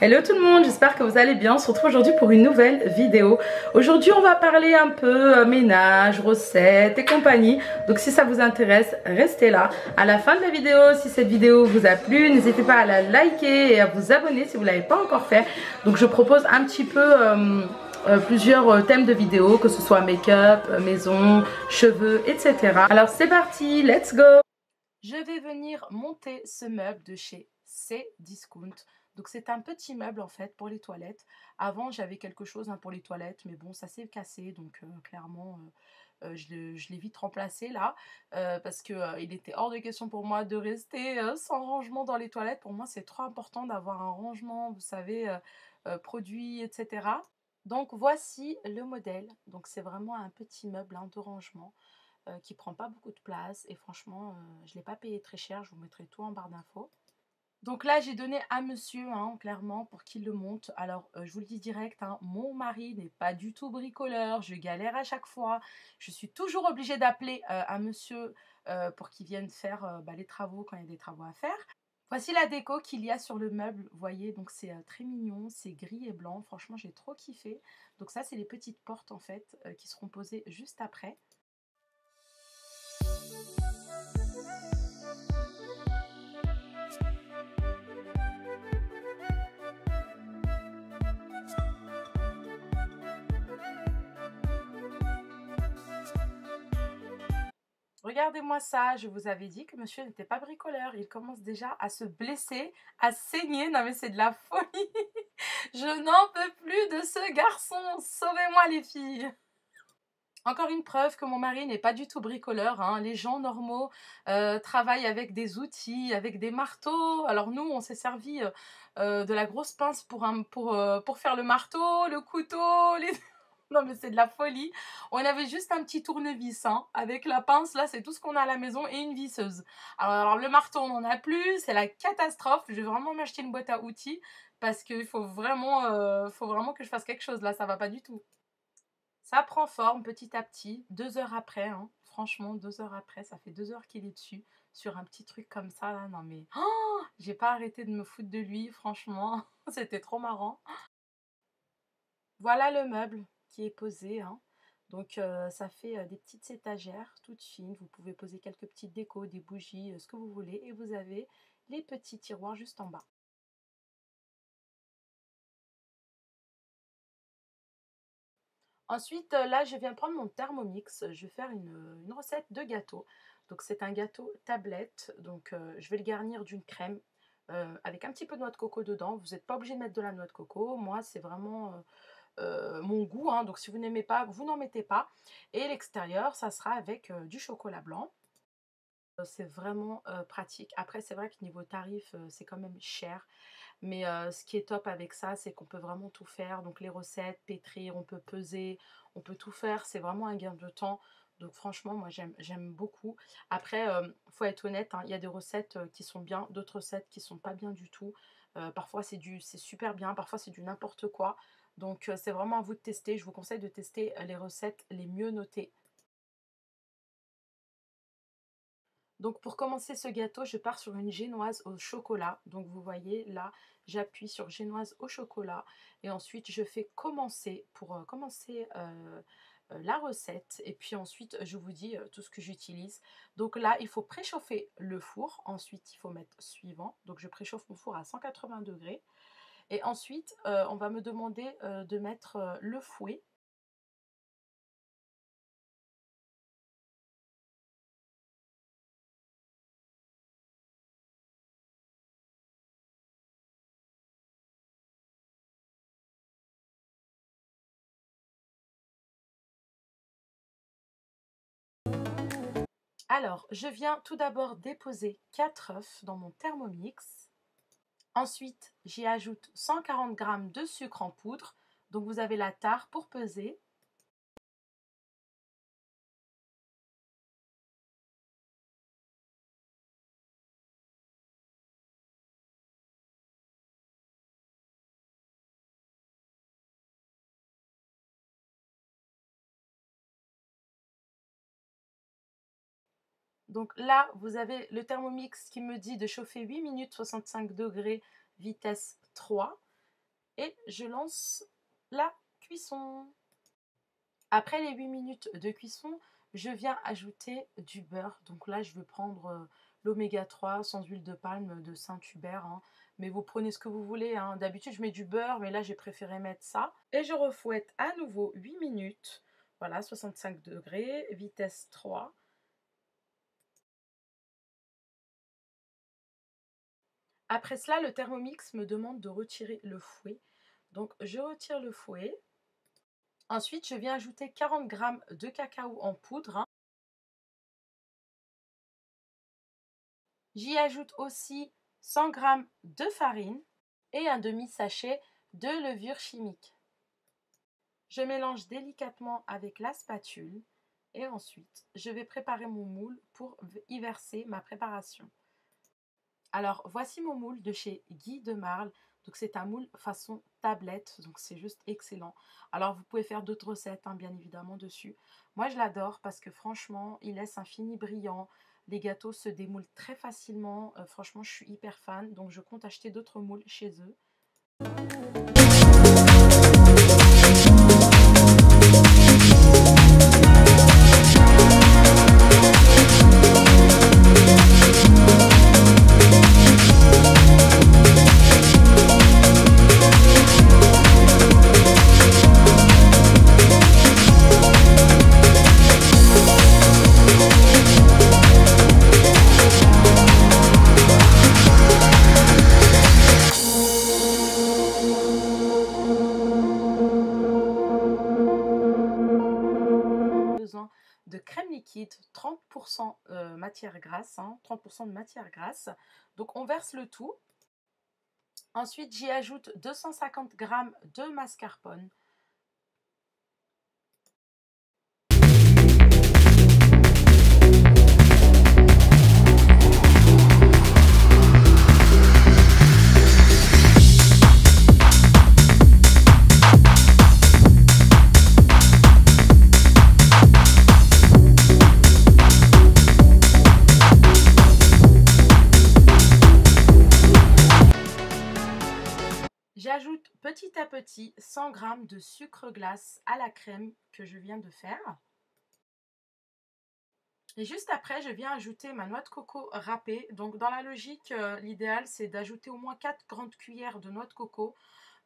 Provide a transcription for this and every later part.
Hello tout le monde, j'espère que vous allez bien. On se retrouve aujourd'hui pour une nouvelle vidéo. Aujourd'hui on va parler un peu ménage, recettes et compagnie. Donc si ça vous intéresse, restez là. À la fin de la vidéo, si cette vidéo vous a plu, n'hésitez pas à la liker et à vous abonner si vous ne l'avez pas encore fait. Donc je propose un petit peu plusieurs thèmes de vidéos, que ce soit make-up, maison, cheveux, etc. Alors c'est parti, let's go. Je vais venir monter ce meuble de chez Cdiscount. Donc c'est un petit meuble en fait pour les toilettes. Avant j'avais quelque chose pour les toilettes, mais bon ça s'est cassé, donc clairement je l'ai vite remplacé là, parce que il était hors de question pour moi de rester sans rangement dans les toilettes. Pour moi c'est trop important d'avoir un rangement, vous savez, produits, etc. Donc voici le modèle. Donc c'est vraiment un petit meuble de rangement qui prend pas beaucoup de place, et franchement je l'ai pas payé très cher. Je vous mettrai tout en barre d'infos. Donc là j'ai donné à monsieur clairement pour qu'il le monte. Alors je vous le dis direct, mon mari n'est pas du tout bricoleur, je galère à chaque fois, je suis toujours obligée d'appeler un monsieur pour qu'il vienne faire les travaux quand il y a des travaux à faire. Voici la déco qu'il y a sur le meuble, vous voyez, donc c'est très mignon, c'est gris et blanc, franchement j'ai trop kiffé. Donc ça c'est les petites portes en fait qui seront posées juste après. Regardez-moi ça, je vous avais dit que monsieur n'était pas bricoleur. Il commence déjà à se blesser, à saigner. Non mais c'est de la folie. Je n'en peux plus de ce garçon. Sauvez-moi les filles. Encore une preuve que mon mari n'est pas du tout bricoleur. Les gens normaux travaillent avec des outils, avec des marteaux. Alors nous, on s'est servi de la grosse pince pour faire le marteau, le couteau, les... Non mais c'est de la folie. On avait juste un petit tournevis avec la pince, là c'est tout ce qu'on a à la maison, et une visseuse. Alors le marteau on n'en a plus, c'est la catastrophe. Je vais vraiment m'acheter une boîte à outils parce qu'il faut vraiment que je fasse quelque chose là, ça va pas du tout. Ça prend forme petit à petit, 2 heures après, franchement 2 heures après, ça fait 2 heures qu'il est dessus, sur un petit truc comme ça là, non mais j'ai pas arrêté de me foutre de lui, franchement, c'était trop marrant. Voilà le meuble qui est posé, donc ça fait des petites étagères toutes fines, vous pouvez poser quelques petites décos, des bougies, ce que vous voulez, et vous avez les petits tiroirs juste en bas. Ensuite, là, je viens prendre mon Thermomix. Je vais faire une recette de gâteau. Donc, c'est un gâteau tablette. Donc, je vais le garnir d'une crème avec un petit peu de noix de coco dedans. Vous n'êtes pas obligé de mettre de la noix de coco. Moi, c'est vraiment mon goût. Donc, si vous n'aimez pas, vous n'en mettez pas. Et l'extérieur, ça sera avec du chocolat blanc. C'est vraiment pratique. Après, c'est vrai que niveau tarif, c'est quand même cher. Mais ce qui est top avec ça, c'est qu'on peut vraiment tout faire. Donc les recettes, pétrir, on peut peser, on peut tout faire. C'est vraiment un gain de temps. Donc franchement, moi j'aime beaucoup. Après, faut être honnête, il y a des recettes qui sont bien, d'autres recettes qui sont pas bien du tout. Parfois c'est super bien, parfois c'est du n'importe quoi. Donc c'est vraiment à vous de tester. Je vous conseille de tester les recettes les mieux notées. Donc pour commencer ce gâteau, je pars sur une génoise au chocolat. Donc vous voyez là, j'appuie sur génoise au chocolat et ensuite je fais commencer pour commencer la recette, et puis ensuite je vous dis tout ce que j'utilise. Donc là, il faut préchauffer le four. Ensuite, il faut mettre suivant. Donc je préchauffe mon four à 180 degrés et ensuite on va me demander de mettre le fouet. Alors, je viens tout d'abord déposer 4 œufs dans mon Thermomix. Ensuite, j'y ajoute 140 g de sucre en poudre. Donc, vous avez la tare pour peser. Donc là, vous avez le Thermomix qui me dit de chauffer 8 minutes 65 degrés, vitesse 3. et je lance la cuisson. Après les 8 minutes de cuisson, je viens ajouter du beurre. Donc là, je vais prendre l'oméga 3 sans huile de palme de Saint-Hubert. Hein. Mais vous prenez ce que vous voulez. Hein. D'habitude, je mets du beurre, mais là, j'ai préféré mettre ça. Et je refouette à nouveau 8 minutes. Voilà, 65 degrés, vitesse 3. Après cela, le Thermomix me demande de retirer le fouet. Donc, je retire le fouet. Ensuite, je viens ajouter 40 g de cacao en poudre. Hein. J'y ajoute aussi 100 g de farine et un demi-sachet de levure chimique. Je mélange délicatement avec la spatule et ensuite, je vais préparer mon moule pour y verser ma préparation. Alors, voici mon moule de chez Guy de Marle. Donc, c'est un moule façon tablette. Donc, c'est juste excellent. Alors, vous pouvez faire d'autres recettes, hein, bien évidemment, dessus. Moi, je l'adore parce que franchement, il laisse un fini brillant. Les gâteaux se démoulent très facilement. Franchement, je suis hyper fan. Donc, je compte acheter d'autres moules chez eux. De crème liquide, 30% matière grasse, hein, 30% de matière grasse. Donc on verse le tout. Ensuite j'y ajoute 250 g de mascarpone. J'ajoute petit à petit 100 g de sucre glace à la crème que je viens de faire. Et juste après, je viens ajouter ma noix de coco râpée. Donc dans la logique, l'idéal c'est d'ajouter au moins 4 grandes cuillères de noix de coco.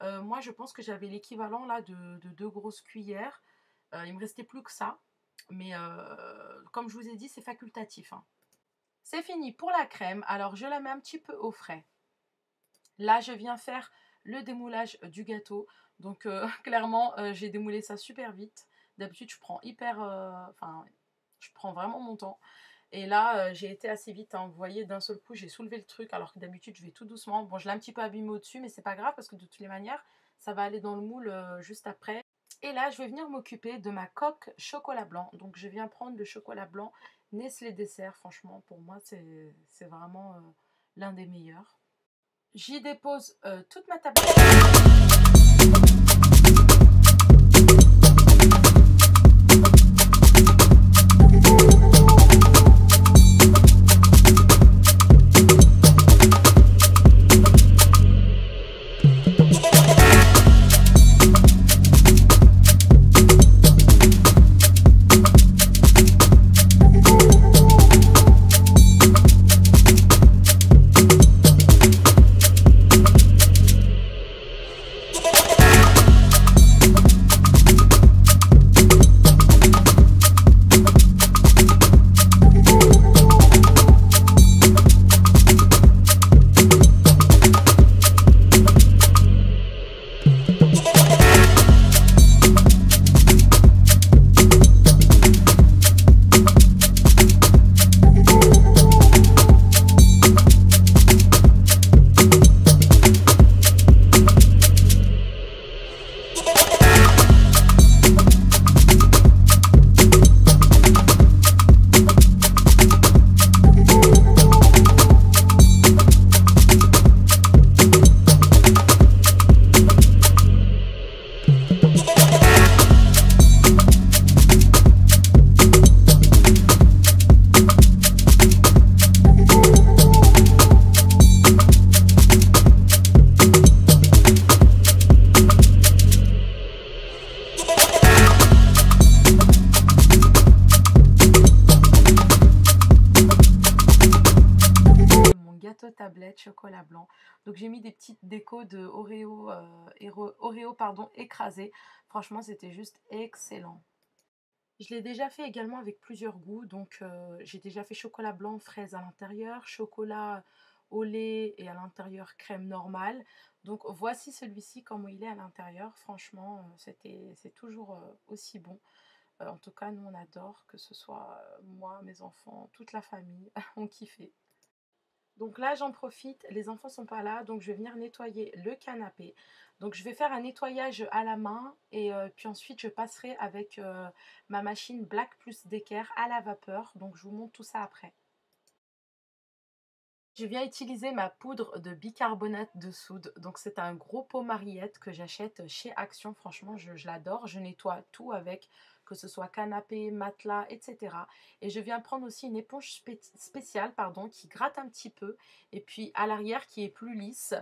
Moi je pense que j'avais l'équivalent là de 2 grosses cuillères. Il me restait plus que ça. Mais comme je vous ai dit, c'est facultatif. Hein. C'est fini pour la crème. Alors je la mets un petit peu au frais. Là je viens faire le démoulage du gâteau. Donc clairement, j'ai démoulé ça super vite. D'habitude, je prends je prends vraiment mon temps. Et là, j'ai été assez vite. Hein. Vous voyez, d'un seul coup, j'ai soulevé le truc alors que d'habitude, je vais tout doucement. Bon, je l'ai un petit peu abîmé au-dessus, mais c'est pas grave parce que de toutes les manières, ça va aller dans le moule juste après. Et là, je vais venir m'occuper de ma coque chocolat blanc. Donc, je viens prendre le chocolat blanc Nestlé Dessert. Franchement, pour moi, c'est vraiment l'un des meilleurs. J'y dépose toute ma tablette. noisettes chocolat blanc. Donc j'ai mis des petites décos de Oreo pardon, écrasées. Franchement c'était juste excellent. Je l'ai déjà fait également avec plusieurs goûts, donc j'ai déjà fait chocolat blanc fraise à l'intérieur, chocolat au lait et à l'intérieur crème normale. Donc voici celui-ci comment il est à l'intérieur, franchement c'est toujours aussi bon. En tout cas nous on adore, que ce soit moi, mes enfants, toute la famille, on kiffait. Donc là j'en profite, les enfants sont pas là, donc je vais venir nettoyer le canapé. Donc je vais faire un nettoyage à la main et puis ensuite je passerai avec ma machine Black Plus d'équerre à la vapeur. Donc je vous montre tout ça après. Je viens utiliser ma poudre de bicarbonate de soude. Donc c'est un gros pot Mariette que j'achète chez Action. Franchement je l'adore, je nettoie tout avec, que ce soit canapé, matelas, etc. Et je viens prendre aussi une éponge spéciale pardon, qui gratte un petit peu et puis à l'arrière qui est plus lisse.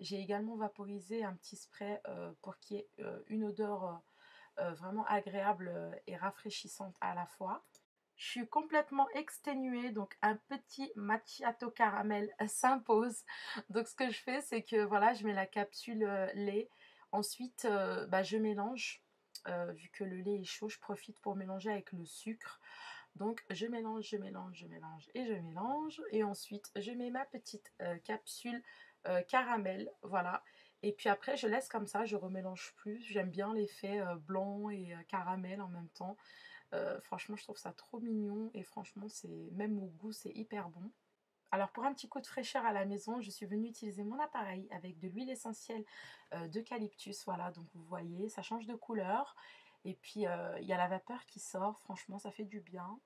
J'ai également vaporisé un petit spray pour qu'il y ait une odeur vraiment agréable et rafraîchissante à la fois. Je suis complètement exténuée, donc un petit macchiato caramel s'impose. Donc ce que je fais, c'est que voilà, je mets la capsule lait. Ensuite, je mélange. Vu que le lait est chaud, je profite pour mélanger avec le sucre. Donc je mélange, je mélange, je mélange et je mélange. Et ensuite, je mets ma petite capsule caramel, voilà. Et puis après, je laisse comme ça, je remélange plus. J'aime bien l'effet blanc et caramel en même temps. Franchement, je trouve ça trop mignon et franchement, c'est même au goût, c'est hyper bon. Alors pour un petit coup de fraîcheur à la maison, je suis venue utiliser mon appareil avec de l'huile essentielle d'eucalyptus. Voilà, donc vous voyez, ça change de couleur. Et puis il y a la vapeur qui sort, franchement, ça fait du bien.